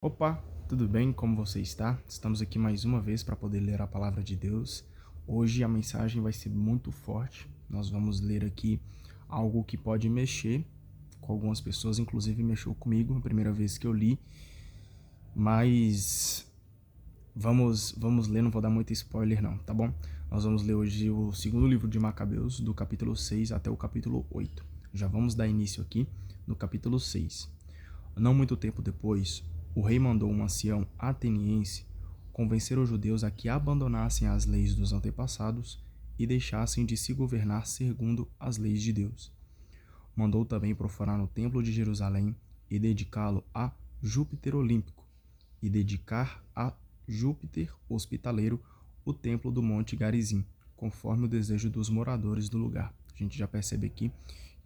Opa, tudo bem? Como você está? Estamos aqui mais uma vez para poder ler a palavra de Deus. Hoje a mensagem vai ser muito forte. Nós vamos ler aqui algo que pode mexer com algumas pessoas, inclusive mexeu comigo a primeira vez que eu li. Mas vamos ler, não vou dar muito spoiler não, tá bom? Nós vamos ler hoje o segundo livro de Macabeus, do capítulo 6 até o capítulo 8. Já vamos dar início aqui no capítulo 6. Não muito tempo depois, o rei mandou um ancião ateniense convencer os judeus a que abandonassem as leis dos antepassados e deixassem de se governar segundo as leis de Deus. Mandou também profanar o templo de Jerusalém e dedicá-lo a Júpiter Olímpico, e dedicar a Júpiter Hospitaleiro o templo do Monte Garizim, conforme o desejo dos moradores do lugar. A gente já percebe aqui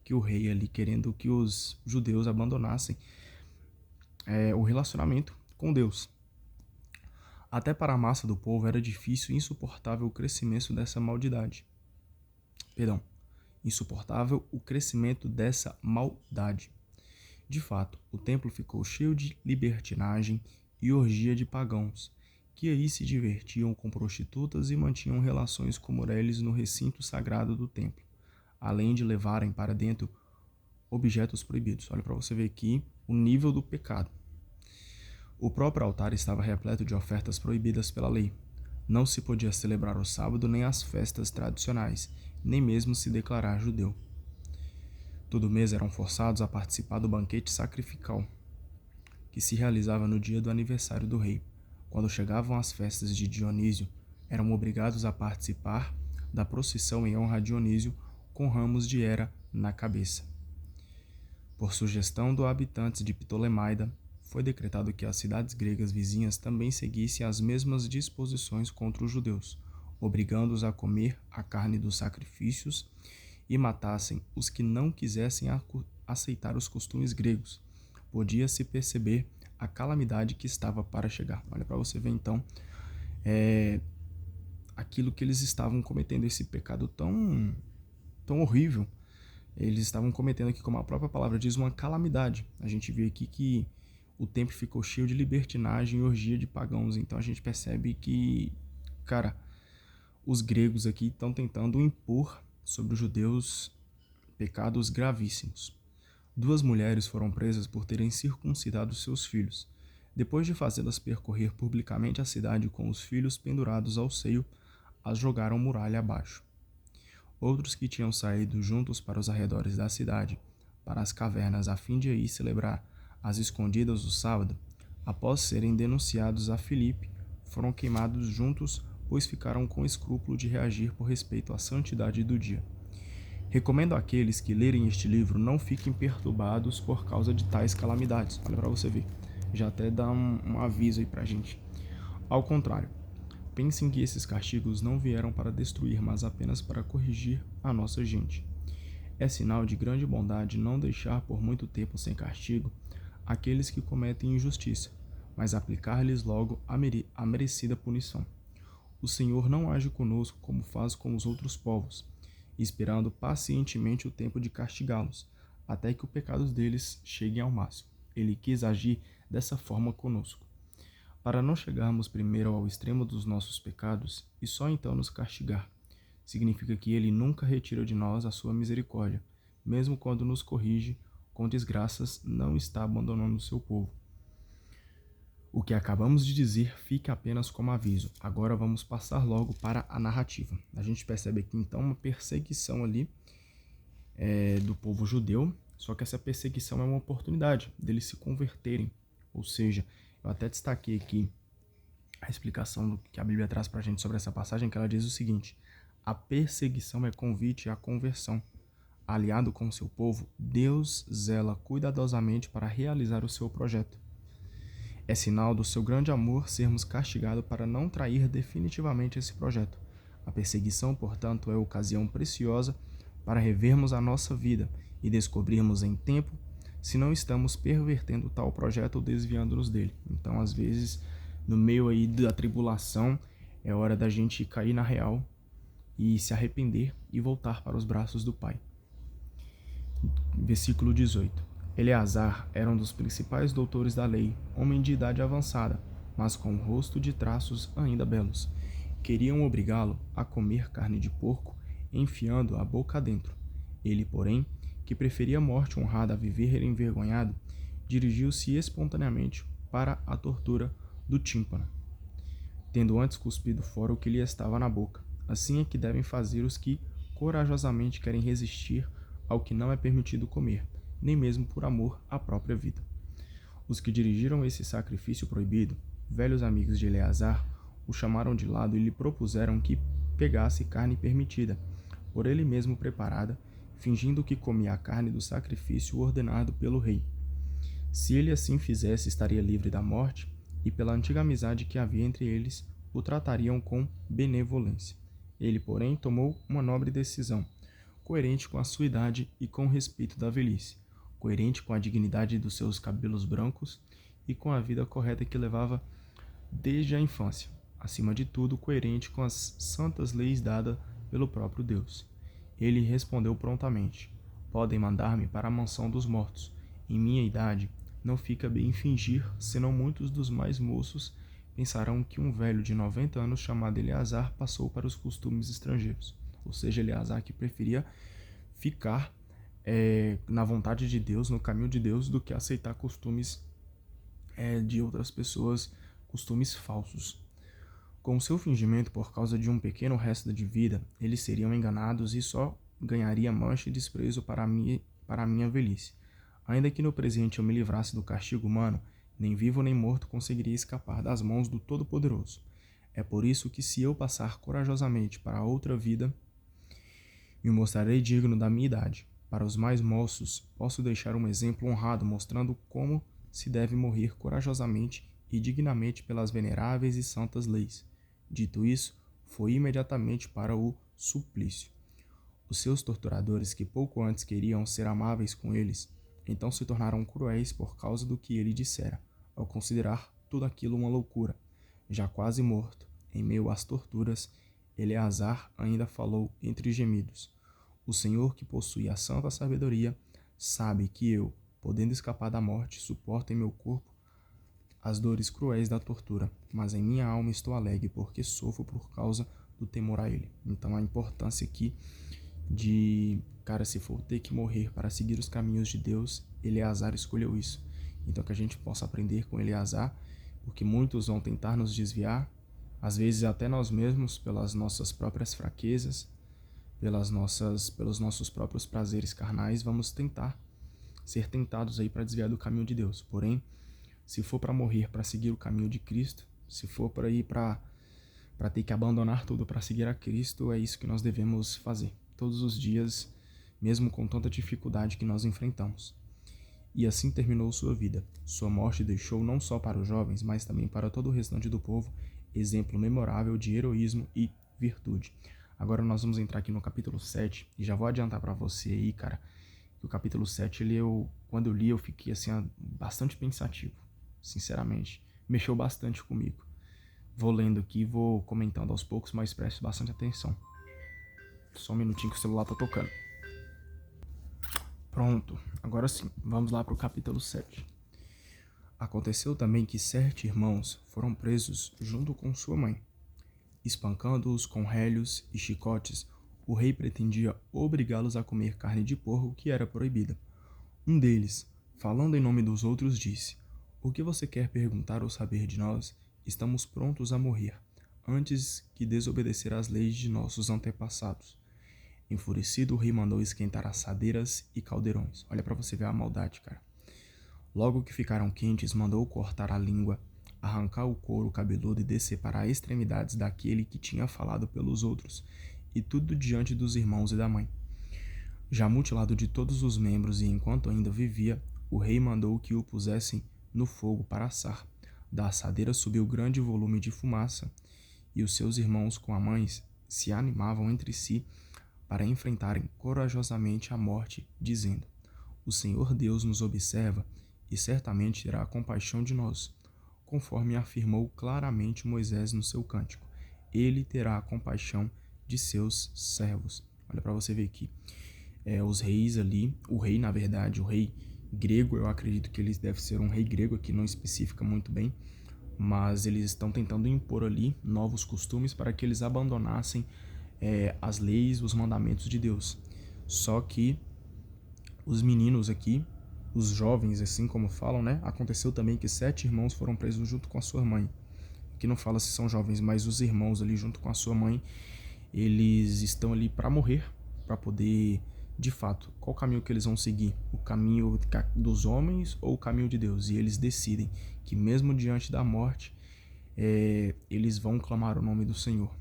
que o rei ali querendo que os judeus abandonassem o relacionamento com Deus. Até para a massa do povo era difícil e insuportável o crescimento dessa maldade. Insuportável o crescimento dessa maldade. De fato, o templo ficou cheio de libertinagem e orgia de pagãos, que aí se divertiam com prostitutas e mantinham relações com mulheres no recinto sagrado do templo, além de levarem para dentro objetos proibidos. Olha para você ver aqui o nível do pecado. O próprio altar estava repleto de ofertas proibidas pela lei. Não se podia celebrar o sábado nem as festas tradicionais, nem mesmo se declarar judeu. Todo mês eram forçados a participar do banquete sacrificial, que se realizava no dia do aniversário do rei. Quando chegavam as festas de Dionísio, eram obrigados a participar da procissão em honra a Dionísio, com ramos de hera na cabeça. Por sugestão dos habitantes de Ptolemaida, foi decretado que as cidades gregas vizinhas também seguissem as mesmas disposições contra os judeus, obrigando-os a comer a carne dos sacrifícios e matassem os que não quisessem aceitar os costumes gregos. Podia-se perceber a calamidade que estava para chegar. Olha para você ver então aquilo que eles estavam cometendo, esse pecado tão horrível. Eles estavam cometendo aqui, como a própria palavra diz, uma calamidade. A gente vê aqui que o templo ficou cheio de libertinagem e orgia de pagãos. Então a gente percebe que, cara, os gregos aqui estão tentando impor sobre os judeus pecados gravíssimos. 2 mulheres foram presas por terem circuncidado seus filhos. Depois de fazê-las percorrer publicamente a cidade com os filhos pendurados ao seio, as jogaram muralha abaixo. Outros que tinham saído juntos para os arredores da cidade, para as cavernas a fim de aí celebrar as escondidas do sábado, após serem denunciados a Filipe, foram queimados juntos, pois ficaram com escrúpulo de reagir por respeito à santidade do dia. Recomendo àqueles que lerem este livro não fiquem perturbados por causa de tais calamidades. Olha para você ver, já até dá um aviso aí pra gente. Ao contrário, pensem que esses castigos não vieram para destruir, mas apenas para corrigir a nossa gente. É sinal de grande bondade não deixar por muito tempo sem castigo aqueles que cometem injustiça, mas aplicar-lhes logo a merecida punição. O Senhor não age conosco como faz com os outros povos, esperando pacientemente o tempo de castigá-los, até que o pecado deles chegue ao máximo. Ele quis agir dessa forma conosco, para não chegarmos primeiro ao extremo dos nossos pecados e só então nos castigar. Significa que ele nunca retira de nós a sua misericórdia, mesmo quando nos corrige com desgraças, não está abandonando o seu povo. O que acabamos de dizer fica apenas como aviso. Agora vamos passar logo para a narrativa. A gente percebe aqui então uma perseguição ali do povo judeu, só que essa perseguição é uma oportunidade deles se converterem. Ou seja, eu até destaquei aqui a explicação que a Bíblia traz para a gente sobre essa passagem, que ela diz o seguinte: a perseguição é convite à conversão. Aliado com seu povo, Deus zela cuidadosamente para realizar o seu projeto. É sinal do seu grande amor sermos castigados para não trair definitivamente esse projeto. A perseguição, portanto, é ocasião preciosa para revermos a nossa vida e descobrirmos em tempo se não estamos pervertendo tal projeto ou desviando-nos dele. Então, às vezes, no meio aí da tribulação, é hora da gente cair na real e se arrepender e voltar para os braços do Pai. Versículo 18. Eleazar era um dos principais doutores da lei, homem de idade avançada, mas com um rosto de traços ainda belos. Queriam obrigá-lo a comer carne de porco, enfiando a boca adentro. Ele, porém, que preferia a morte honrada a viver envergonhado, dirigiu-se espontaneamente para a tortura do tímpano, tendo antes cuspido fora o que lhe estava na boca. Assim é que devem fazer os que corajosamente querem resistir ao que não é permitido comer, nem mesmo por amor à própria vida. Os que dirigiram esse sacrifício proibido, velhos amigos de Eleazar, o chamaram de lado e lhe propuseram que pegasse carne permitida, por ele mesmo preparada, fingindo que comia a carne do sacrifício ordenado pelo rei. Se ele assim fizesse, estaria livre da morte, e pela antiga amizade que havia entre eles, o tratariam com benevolência. Ele, porém, tomou uma nobre decisão, coerente com a sua idade e com o respeito da velhice, coerente com a dignidade dos seus cabelos brancos e com a vida correta que levava desde a infância, acima de tudo, coerente com as santas leis dadas pelo próprio Deus. Ele respondeu prontamente: podem mandar-me para a mansão dos mortos. Em minha idade, não fica bem fingir, senão muitos dos mais moços pensarão que um velho de 90 anos chamado Eleazar passou para os costumes estrangeiros. Ou seja, Eleazar que preferia ficar na vontade de Deus, no caminho de Deus, do que aceitar costumes de outras pessoas, costumes falsos. Com seu fingimento, por causa de um pequeno resto de vida, eles seriam enganados e só ganharia mancha e desprezo para a minha velhice. Ainda que no presente eu me livrasse do castigo humano, nem vivo nem morto conseguiria escapar das mãos do Todo-Poderoso. É por isso que, se eu passar corajosamente para outra vida, me mostrarei digno da minha idade. Para os mais moços, posso deixar um exemplo honrado mostrando como se deve morrer corajosamente e dignamente pelas veneráveis e santas leis. Dito isso, foi imediatamente para o suplício. Os seus torturadores, que pouco antes queriam ser amáveis com eles, então se tornaram cruéis por causa do que ele dissera, ao considerar tudo aquilo uma loucura. Já quase morto, em meio às torturas, Eleazar ainda falou entre gemidos: o Senhor, que possui a santa sabedoria, sabe que eu, podendo escapar da morte, suporto em meu corpo as dores cruéis da tortura, mas em minha alma estou alegre, porque sofro por causa do temor a ele. Então a importância aqui de, cara, se for ter que morrer para seguir os caminhos de Deus, Eleazar escolheu isso. Então que a gente possa aprender com Eleazar, porque muitos vão tentar nos desviar, às vezes até nós mesmos, pelas nossas próprias fraquezas, pelos nossos próprios prazeres carnais, vamos tentar ser tentados aí para desviar do caminho de Deus. Porém, se for para morrer para seguir o caminho de Cristo, se for para ir para ter que abandonar tudo para seguir a Cristo, é isso que nós devemos fazer todos os dias, mesmo com tanta dificuldade que nós enfrentamos. E assim terminou sua vida. Sua morte deixou não só para os jovens, mas também para todo o restante do povo, exemplo memorável de heroísmo e virtude. Agora nós vamos entrar aqui no capítulo 7, e já vou adiantar para você aí, cara, que o capítulo 7, quando eu li, eu fiquei assim, bastante pensativo, sinceramente. Mexeu bastante comigo. Vou lendo aqui e vou comentando aos poucos, mas preste bastante atenção. Só um minutinho que o celular tá tocando. Pronto, agora sim, vamos lá para o capítulo 7. Aconteceu também que 7 irmãos foram presos junto com sua mãe. Espancando-os com rélios e chicotes, o rei pretendia obrigá-los a comer carne de porco que era proibida. Um deles, falando em nome dos outros, disse: o que você quer perguntar ou saber de nós? Estamos prontos a morrer, antes que desobedecer às leis de nossos antepassados. Enfurecido, o rei mandou esquentar assadeiras e caldeirões. Olha para você ver a maldade, cara. Logo que ficaram quentes, mandou cortar a língua, arrancar o couro cabeludo e desseparar extremidades daquele que tinha falado pelos outros, e tudo diante dos irmãos e da mãe. Já mutilado de todos os membros e enquanto ainda vivia, o rei mandou que o pusessem no fogo para assar. Da assadeira subiu grande volume de fumaça, e os seus irmãos com a mãe se animavam entre si para enfrentarem corajosamente a morte, dizendo: o Senhor Deus nos observa e certamente terá compaixão de nós, conforme afirmou claramente Moisés no seu cântico. Ele terá compaixão de seus servos. Olha para você ver aqui. Os reis ali, o rei grego. Eu acredito que ele deve ser um rei grego, aqui não especifica muito bem, mas eles estão tentando impor ali novos costumes para que eles abandonassem as leis, os mandamentos de Deus. Só que os meninos aqui, os jovens, assim como falam, né? Aconteceu também que 7 irmãos foram presos junto com a sua mãe. Aqui não fala se são jovens, mas os irmãos ali junto com a sua mãe, eles estão ali para morrer, para poder, de fato, qual caminho que eles vão seguir? O caminho dos homens ou o caminho de Deus? E eles decidem que mesmo diante da morte, eles vão clamar o nome do Senhor.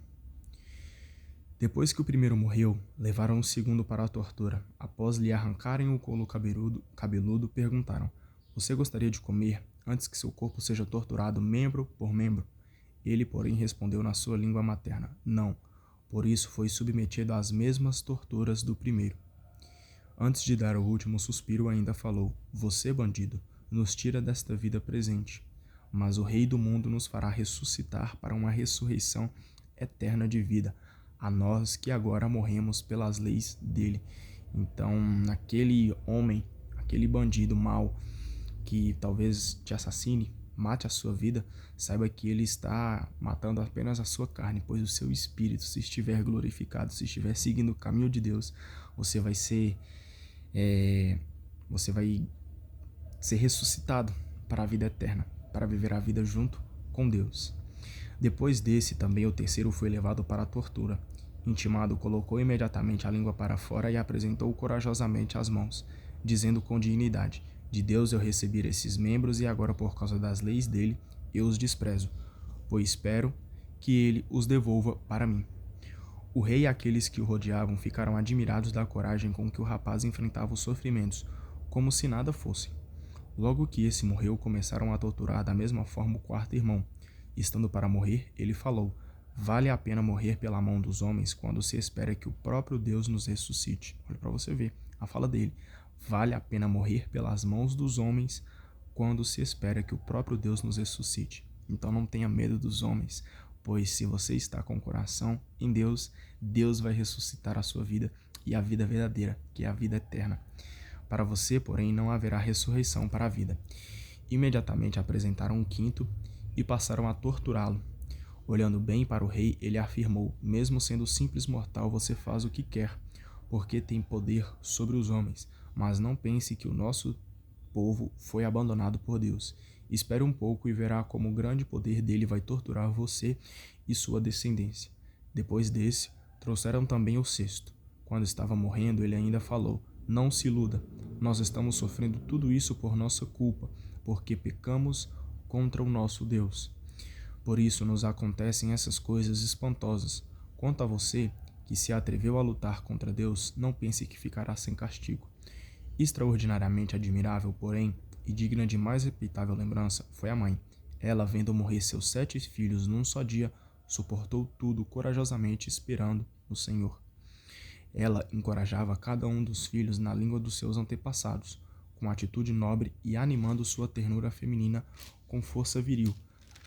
Depois que o primeiro morreu, levaram o segundo para a tortura. Após lhe arrancarem o couro cabeludo, perguntaram: "Você gostaria de comer antes que seu corpo seja torturado membro por membro?" Ele, porém, respondeu na sua língua materna: "Não." Por isso foi submetido às mesmas torturas do primeiro. Antes de dar o último suspiro, ainda falou: "Você, bandido, nos tira desta vida presente, mas o Rei do mundo nos fará ressuscitar para uma ressurreição eterna de vida, a nós que agora morremos pelas leis dele." Então, aquele homem, aquele bandido mau que talvez te assassine, mate a sua vida, saiba que ele está matando apenas a sua carne, pois o seu espírito, se estiver glorificado, se estiver seguindo o caminho de Deus, você vai ser você vai ser ressuscitado para a vida eterna, para viver a vida junto com Deus. Depois desse, também o terceiro foi levado para a tortura. Intimado, colocou imediatamente a língua para fora e apresentou corajosamente as mãos, dizendo com dignidade: "De Deus eu recebi esses membros e agora, por causa das leis dele, eu os desprezo, pois espero que ele os devolva para mim." O rei e aqueles que o rodeavam ficaram admirados da coragem com que o rapaz enfrentava os sofrimentos, como se nada fosse. Logo que esse morreu, começaram a torturar da mesma forma o quarto irmão. Estando para morrer, ele falou: "Vale a pena morrer pela mão dos homens quando se espera que o próprio Deus nos ressuscite." Olha para você ver a fala dele. Vale a pena morrer pelas mãos dos homens quando se espera que o próprio Deus nos ressuscite. Então não tenha medo dos homens, pois se você está com o coração em Deus, Deus vai ressuscitar a sua vida e a vida verdadeira, que é a vida eterna. Para você, porém, não haverá ressurreição para a vida. Imediatamente apresentaram um quinto e passaram a torturá-lo. Olhando bem para o rei, ele afirmou: "Mesmo sendo simples mortal, você faz o que quer, porque tem poder sobre os homens. Mas não pense que o nosso povo foi abandonado por Deus. Espere um pouco e verá como o grande poder dele vai torturar você e sua descendência." Depois desse, trouxeram também o sexto. Quando estava morrendo, ele ainda falou: "Não se iluda, nós estamos sofrendo tudo isso por nossa culpa, porque pecamos contra o nosso Deus. Por isso nos acontecem essas coisas espantosas. Quanto a você, que se atreveu a lutar contra Deus, não pense que ficará sem castigo." Extraordinariamente admirável, porém, e digna de mais respeitável lembrança, foi a mãe. Ela, vendo morrer seus 7 filhos num só dia, suportou tudo corajosamente, esperando no Senhor. Ela encorajava cada um dos filhos na língua dos seus antepassados, com atitude nobre e animando sua ternura feminina com força viril.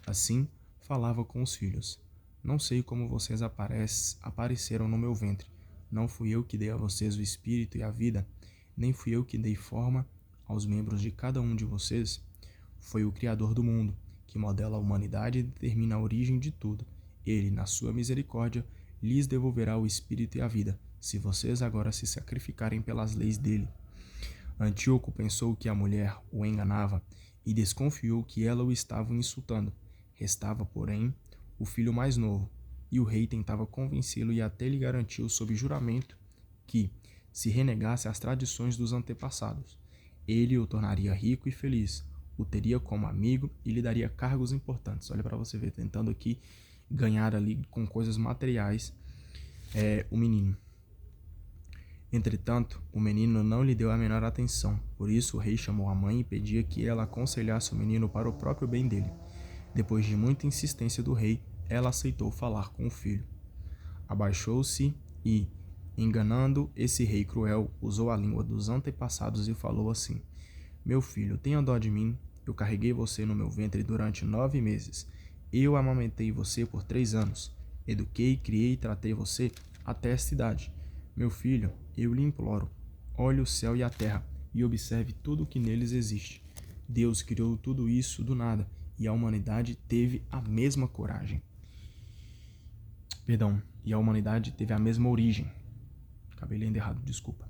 Assim, falava com os filhos: "Não sei como vocês apareceram no meu ventre. Não fui eu que dei a vocês o espírito e a vida, nem fui eu que dei forma aos membros de cada um de vocês. Foi o Criador do mundo, que modela a humanidade e determina a origem de tudo. Ele, na sua misericórdia, lhes devolverá o espírito e a vida, se vocês agora se sacrificarem pelas leis dele." Antíoco pensou que a mulher o enganava e desconfiou que ela o estava insultando. Restava, porém, o filho mais novo, e o rei tentava convencê-lo e até lhe garantiu sob juramento que, se renegasse às tradições dos antepassados, ele o tornaria rico e feliz, o teria como amigo e lhe daria cargos importantes. Olha para você ver, tentando aqui ganhar ali com coisas materiais o menino. Entretanto, o menino não lhe deu a menor atenção. Por isso o rei chamou a mãe e pedia que ela aconselhasse o menino para o próprio bem dele. Depois de muita insistência do rei, ela aceitou falar com o filho. Abaixou-se e, enganando esse rei cruel, usou a língua dos antepassados e falou assim: "Meu filho, tenha dó de mim. Eu carreguei você no meu ventre durante 9 meses. Eu amamentei você por 3 anos. Eduquei, criei e tratei você até esta idade. Meu filho, eu lhe imploro, olhe o céu e a terra e observe tudo o que neles existe. Deus criou tudo isso do nada e a humanidade teve a mesma coragem. E a humanidade teve a mesma origem. Acabei lendo errado, desculpa.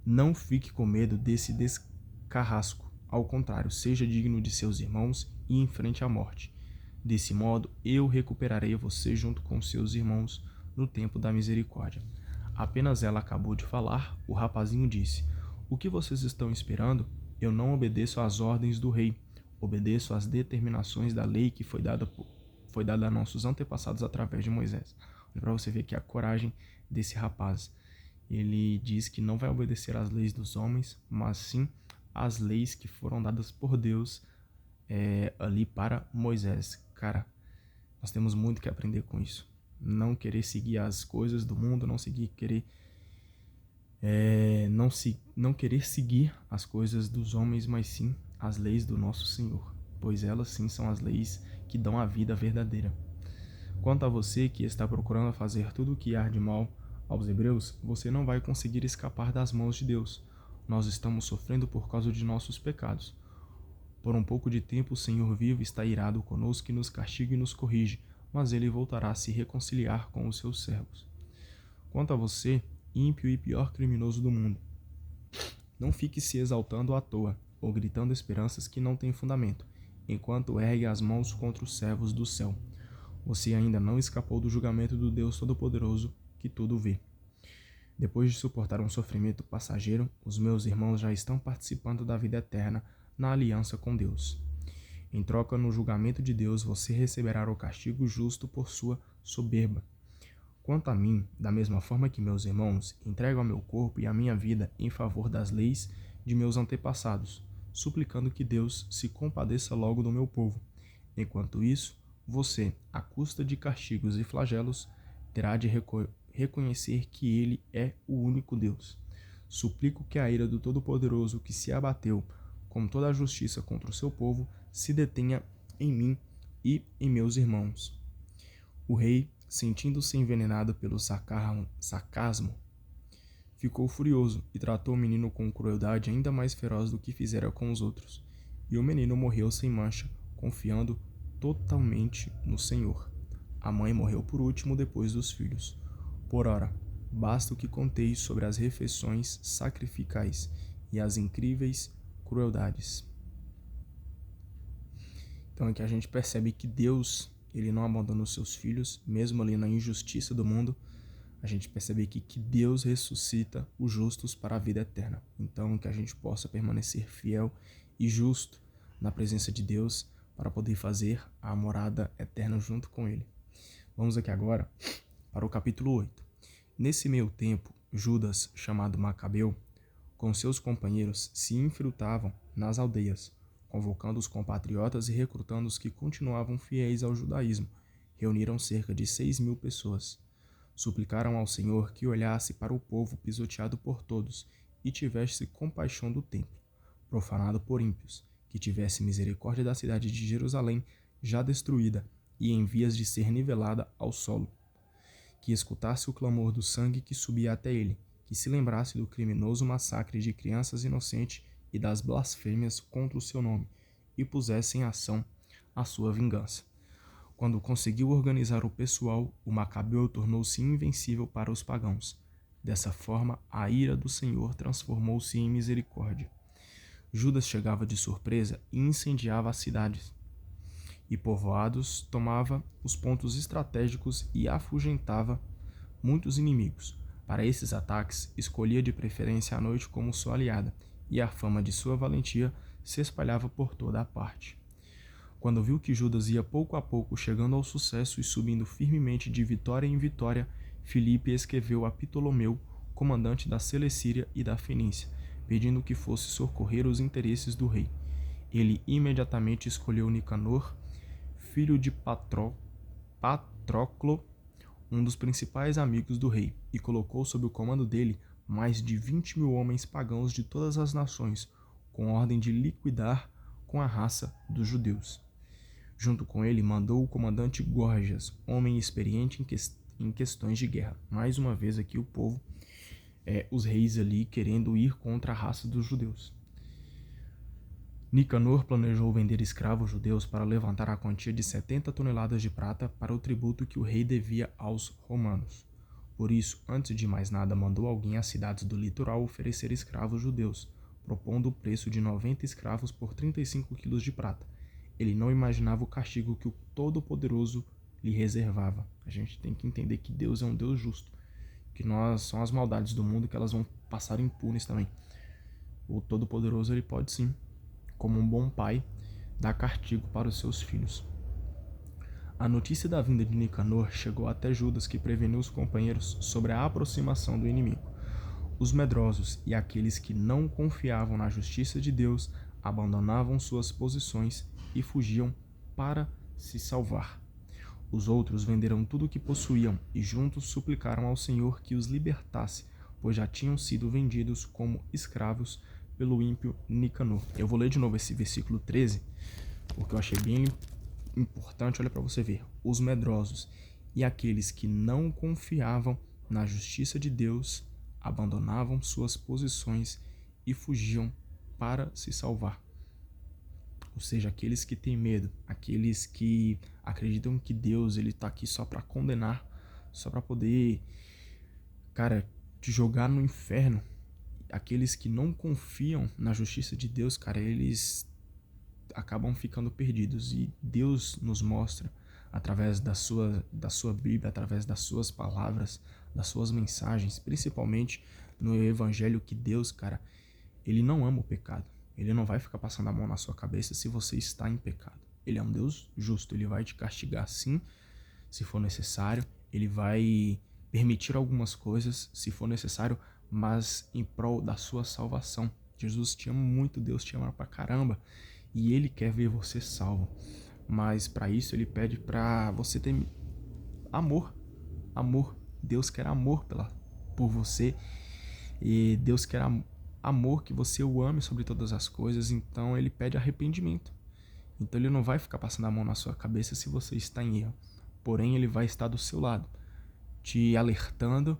Não fique com medo desse descarrasco. Ao contrário, seja digno de seus irmãos e enfrente a morte. Desse modo, eu recuperarei você junto com seus irmãos no tempo da misericórdia. Apenas ela acabou de falar, o rapazinho disse: O que vocês estão esperando? Eu não obedeço às ordens do rei. Obedeço às determinações da lei que foi dada a nossos antepassados através de Moisés. Para você ver que a coragem desse rapaz. Ele diz que não vai obedecer às leis dos homens, mas sim às leis que foram dadas por Deus ali para Moisés. Cara, nós temos muito que aprender com isso. Não querer seguir as coisas do mundo, não querer seguir as coisas dos homens, mas sim as leis do nosso Senhor, pois elas sim são as leis que dão a vida verdadeira. Quanto a você que está procurando fazer tudo o que há de mal aos hebreus, você não vai conseguir escapar das mãos de Deus. Nós estamos sofrendo por causa de nossos pecados. Por um pouco de tempo o Senhor vivo está irado conosco e nos castiga e nos corrige, mas ele voltará a se reconciliar com os seus servos. Quanto a você, ímpio e pior criminoso do mundo, não fique se exaltando à toa, ou gritando esperanças que não têm fundamento, enquanto ergue as mãos contra os servos do céu. Você ainda não escapou do julgamento do Deus Todo-Poderoso, que tudo vê. Depois de suportar um sofrimento passageiro, os meus irmãos já estão participando da vida eterna na aliança com Deus. Em troca, no julgamento de Deus, você receberá o castigo justo por sua soberba. Quanto a mim, da mesma forma que meus irmãos, entrego ao meu corpo e a minha vida em favor das leis de meus antepassados, suplicando que Deus se compadeça logo do meu povo. Enquanto isso, você, à custa de castigos e flagelos, terá de reconhecer que Ele é o único Deus. Suplico que a ira do Todo-Poderoso, que se abateu com toda a justiça contra o seu povo, se detenha em mim e em meus irmãos. O rei, sentindo-se envenenado pelo sarcasmo, ficou furioso e tratou o menino com crueldade ainda mais feroz do que fizera com os outros. E o menino morreu sem mancha, confiando totalmente no Senhor. A mãe morreu por último depois dos filhos. Por ora, basta o que contei sobre as refeições sacrificais e as incríveis crueldades. Então aqui a gente percebe que Deus, ele não abandona os seus filhos, mesmo ali na injustiça do mundo. A gente percebe aqui que Deus ressuscita os justos para a vida eterna. Então que a gente possa permanecer fiel e justo na presença de Deus para poder fazer a morada eterna junto com Ele. Vamos aqui agora para o capítulo 8. Nesse meio tempo, Judas, chamado Macabeu, com seus companheiros se infiltravam nas aldeias, convocando os compatriotas e recrutando os que continuavam fiéis ao judaísmo. Reuniram cerca de 6.000 pessoas. Suplicaram ao Senhor que olhasse para o povo pisoteado por todos e tivesse compaixão do templo, profanado por ímpios, que tivesse misericórdia da cidade de Jerusalém, já destruída e em vias de ser nivelada ao solo, que escutasse o clamor do sangue que subia até ele, que se lembrasse do criminoso massacre de crianças inocentes e das blasfêmias contra o seu nome, e pusesse em ação a sua vingança. Quando conseguiu organizar o pessoal, o Macabeu tornou-se invencível para os pagãos. Dessa forma, a ira do Senhor transformou-se em misericórdia. Judas chegava de surpresa e incendiava as cidades e povoados, tomava os pontos estratégicos e afugentava muitos inimigos. Para esses ataques, escolhia de preferência a noite como sua aliada, e a fama de sua valentia se espalhava por toda a parte. Quando viu que Judas ia pouco a pouco chegando ao sucesso e subindo firmemente de vitória em vitória, Filipe escreveu a Ptolomeu, comandante da Celecíria e da Fenícia, pedindo que fosse socorrer os interesses do rei. Ele imediatamente escolheu Nicanor, filho de Patroclo, um dos principais amigos do rei, e colocou sob o comando dele mais de 20.000 homens pagãos de todas as nações, com ordem de liquidar com a raça dos judeus. Junto com ele mandou o comandante Gorgias, homem experiente em questões de guerra. Mais uma vez aqui o povo os reis ali querendo ir contra a raça dos judeus. Nicanor planejou vender escravos judeus para levantar a quantia de 70 toneladas de prata para o tributo que o rei devia aos romanos. Por isso, antes de mais nada, mandou alguém às cidades do litoral oferecer escravos judeus, propondo o preço de 90 escravos por 35 quilos de prata. Ele não imaginava o castigo que o Todo-Poderoso lhe reservava. A gente tem que entender que Deus é um Deus justo, que nós são as maldades do mundo que elas vão passar impunes também. O Todo-Poderoso, ele pode sim, como um bom pai, dar castigo para os seus filhos. A notícia da vinda de Nicanor chegou até Judas, que preveniu os companheiros sobre a aproximação do inimigo. Os medrosos e aqueles que não confiavam na justiça de Deus abandonavam suas posições e fugiam para se salvar. Os outros venderam tudo o que possuíam e juntos suplicaram ao Senhor que os libertasse, pois já tinham sido vendidos como escravos pelo ímpio Nicanor. Eu vou ler de novo esse versículo 13, porque eu achei bem importante. Olha para você ver. Os medrosos e aqueles que não confiavam na justiça de Deus abandonavam suas posições e fugiam para se salvar. Ou seja, aqueles que têm medo, aqueles que acreditam que Deus ele está aqui só para condenar, só para poder, cara, te jogar no inferno. Aqueles que não confiam na justiça de Deus, cara, eles acabam ficando perdidos. E Deus nos mostra, através da sua Bíblia, através das suas palavras, das suas mensagens, principalmente no Evangelho, que Deus, cara, ele não ama o pecado. Ele não vai ficar passando a mão na sua cabeça se você está em pecado. Ele é um Deus justo, ele vai te castigar sim, se for necessário. Ele vai permitir algumas coisas, se for necessário, mas em prol da sua salvação. Jesus te ama muito, Deus te ama pra caramba, e ele quer ver você salvo. Mas para isso ele pede para você ter amor. Deus quer amor por você, e Deus quer amor, que você o ame sobre todas as coisas. Então ele pede arrependimento. Então ele não vai ficar passando a mão na sua cabeça se você está em erro. Porém, ele vai estar do seu lado, te alertando,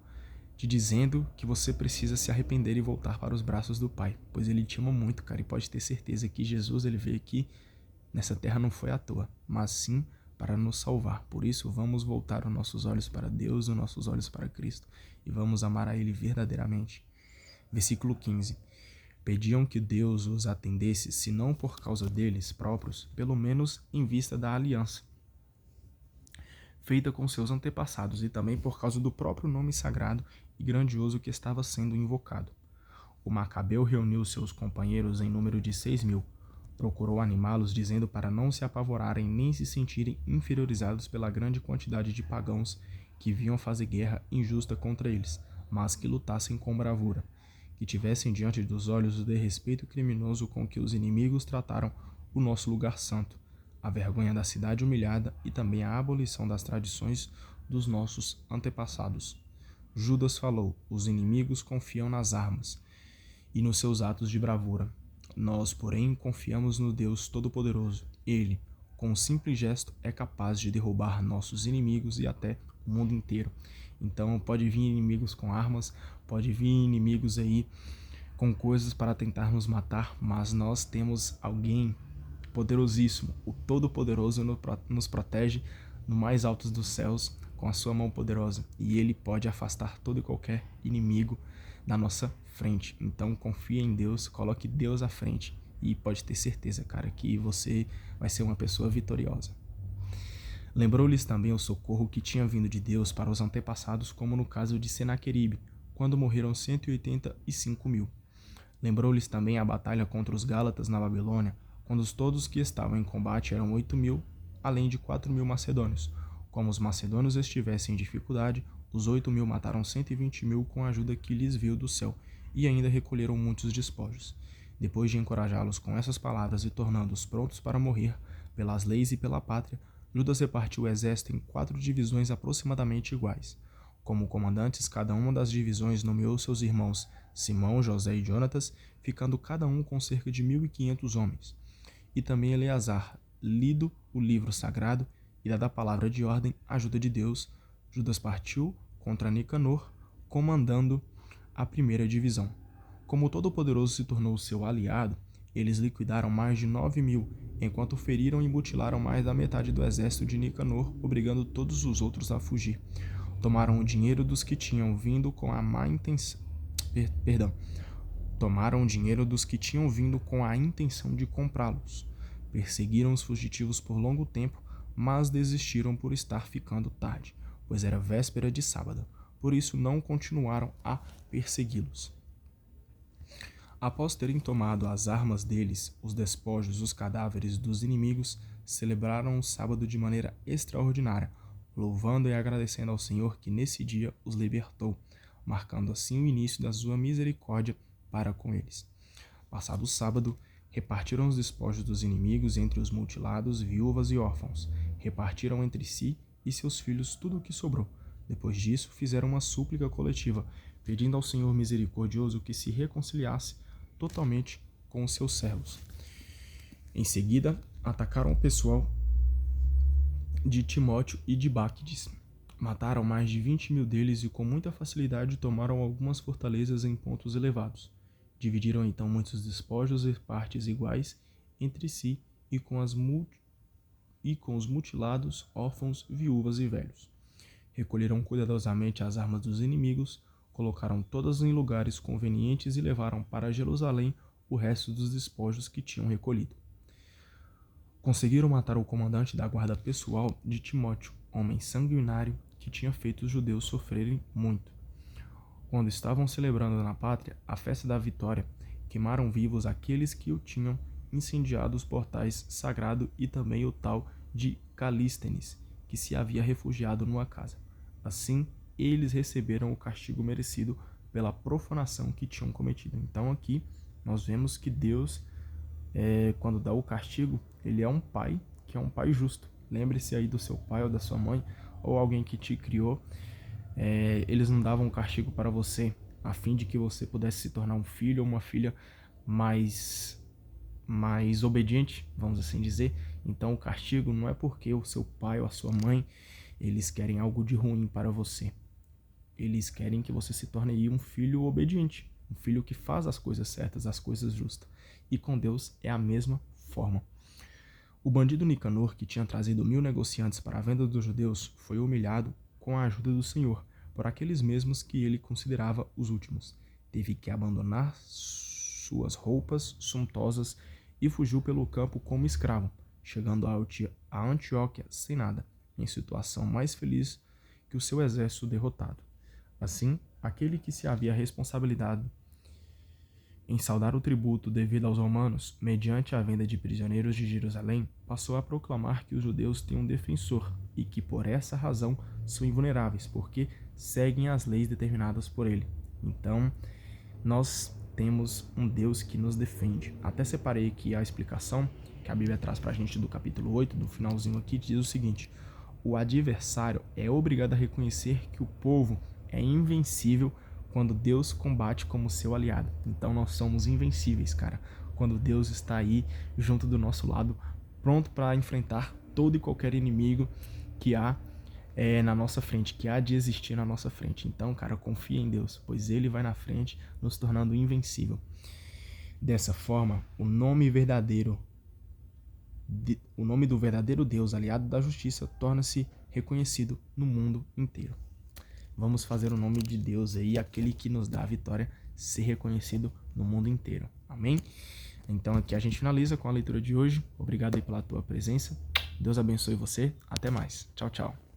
te dizendo que você precisa se arrepender e voltar para os braços do Pai, pois ele te ama muito, cara. E pode ter certeza que Jesus, ele veio aqui nessa terra não foi à toa, mas sim para nos salvar. Por isso, vamos voltar os nossos olhos para Deus, os nossos olhos para Cristo, e vamos amar a Ele verdadeiramente. Versículo 15. Pediam que Deus os atendesse, se não por causa deles próprios, pelo menos em vista da aliança feita com seus antepassados, e também por causa do próprio nome sagrado e grandioso que estava sendo invocado. O Macabeu reuniu seus companheiros em número de 6.000. Procurou animá-los, dizendo para não se apavorarem nem se sentirem inferiorizados pela grande quantidade de pagãos que vinham fazer guerra injusta contra eles, mas que lutassem com bravura, que tivessem diante dos olhos o desrespeito criminoso com que os inimigos trataram o nosso lugar santo, a vergonha da cidade humilhada e também a abolição das tradições dos nossos antepassados. Judas falou: os inimigos confiam nas armas e nos seus atos de bravura. Nós, porém, confiamos no Deus Todo-Poderoso. Ele, com um simples gesto, é capaz de derrubar nossos inimigos e até o mundo inteiro. Então, pode vir inimigos com armas, pode vir inimigos aí com coisas para tentar nos matar, mas nós temos alguém poderosíssimo. O Todo-Poderoso nos protege no mais alto dos céus com a sua mão poderosa, e ele pode afastar todo e qualquer inimigo da nossa frente. Então confia em Deus, coloque Deus à frente, e pode ter certeza, cara, que você vai ser uma pessoa vitoriosa. Lembrou-lhes também o socorro que tinha vindo de Deus para os antepassados, como no caso de Senaqueribe, quando morreram 185.000. Lembrou-lhes também a batalha contra os Gálatas na Babilônia, quando todos que estavam em combate eram 8.000, além de 4.000 macedônios. Como os macedônios estivessem em dificuldade, os 8.000 mataram 120.000 com a ajuda que lhes veio do céu, e ainda recolheram muitos despojos. Depois de encorajá-los com essas palavras e tornando-os prontos para morrer, pelas leis e pela pátria, Judas repartiu o exército em 4 divisões aproximadamente iguais. Como comandantes, cada uma das divisões nomeou seus irmãos Simão, José e Jonatas, ficando cada um com cerca de 1.500 homens. E também Eleazar, lido o livro sagrado e dada a palavra de ordem, ajuda de Deus, Judas partiu contra Nicanor, comandando a primeira divisão. Como o Todo-Poderoso se tornou seu aliado, eles liquidaram mais de 9.000, enquanto feriram e mutilaram mais da metade do exército de Nicanor, obrigando todos os outros a fugir. Tomaram o dinheiro dos que tinham vindo com a má intenção. Tomaram o dinheiro dos que tinham vindo com a intenção de comprá-los. Perseguiram os fugitivos por longo tempo, mas desistiram por estar ficando tarde, pois era véspera de sábado. Por isso não continuaram a persegui-los. Após terem tomado as armas deles, os despojos, os cadáveres dos inimigos, celebraram o sábado de maneira extraordinária, louvando e agradecendo ao Senhor que nesse dia os libertou, marcando assim o início da sua misericórdia para com eles. Passado o sábado, repartiram os despojos dos inimigos entre os mutilados, viúvas e órfãos. Repartiram entre si e seus filhos tudo o que sobrou. Depois disso, fizeram uma súplica coletiva, pedindo ao Senhor misericordioso que se reconciliasse totalmente com os seus servos. Em seguida, atacaram o pessoal de Timóteo e de Báquides. Mataram mais de 20.000 deles e com muita facilidade tomaram algumas fortalezas em pontos elevados. Dividiram então muitos despojos e partes iguais entre si e com os mutilados, órfãos, viúvas e velhos. Recolheram cuidadosamente as armas dos inimigos, colocaram todas em lugares convenientes e levaram para Jerusalém o resto dos despojos que tinham recolhido. Conseguiram matar o comandante da guarda pessoal de Timóteo, homem sanguinário que tinha feito os judeus sofrerem muito. Quando estavam celebrando na pátria a festa da vitória, queimaram vivos aqueles que o tinham incendiado os portais sagrados e também o tal de Calístenes, que se havia refugiado numa casa. Assim, eles receberam o castigo merecido pela profanação que tinham cometido. Então aqui nós vemos que Deus, quando dá o castigo, ele é um pai, que é um pai justo. Lembre-se aí do seu pai ou da sua mãe, ou alguém que te criou. Eles não davam um castigo para você a fim de que você pudesse se tornar um filho ou uma filha mais obediente, vamos assim dizer. Então o castigo não é porque o seu pai ou a sua mãe eles querem algo de ruim para você. Eles querem que você se torne aí um filho obediente, um filho que faz as coisas certas, as coisas justas. E com Deus é a mesma forma. O bandido Nicanor, que tinha trazido 1.000 negociantes para a venda dos judeus, foi humilhado com a ajuda do Senhor, por aqueles mesmos que ele considerava os últimos. Teve que abandonar suas roupas suntuosas e fugiu pelo campo como escravo, chegando a Antioquia sem nada, em situação mais feliz que o seu exército derrotado. Assim, aquele que se havia responsabilizado em saldar o tributo devido aos romanos, mediante a venda de prisioneiros de Jerusalém, passou a proclamar que os judeus têm um defensor e que por essa razão são invulneráveis, porque seguem as leis determinadas por ele. Então, nós temos um Deus que nos defende. Até separei aqui a explicação que a Bíblia traz para a gente do capítulo 8, do finalzinho aqui, diz o seguinte: o adversário é obrigado a reconhecer que o povo é invencível quando Deus combate como seu aliado. Então nós somos invencíveis, cara, quando Deus está aí junto do nosso lado, pronto para enfrentar todo e qualquer inimigo que há na nossa frente, que há de existir na nossa frente. Então, cara, confia em Deus, pois Ele vai na frente, nos tornando invencível. Dessa forma, o nome do verdadeiro Deus, aliado da justiça, torna-se reconhecido no mundo inteiro. Vamos fazer o nome de Deus aí, aquele que nos dá a vitória, ser reconhecido no mundo inteiro. Amém? Então aqui a gente finaliza com a leitura de hoje. Obrigado aí pela tua presença. Deus abençoe você. Até mais. Tchau, tchau.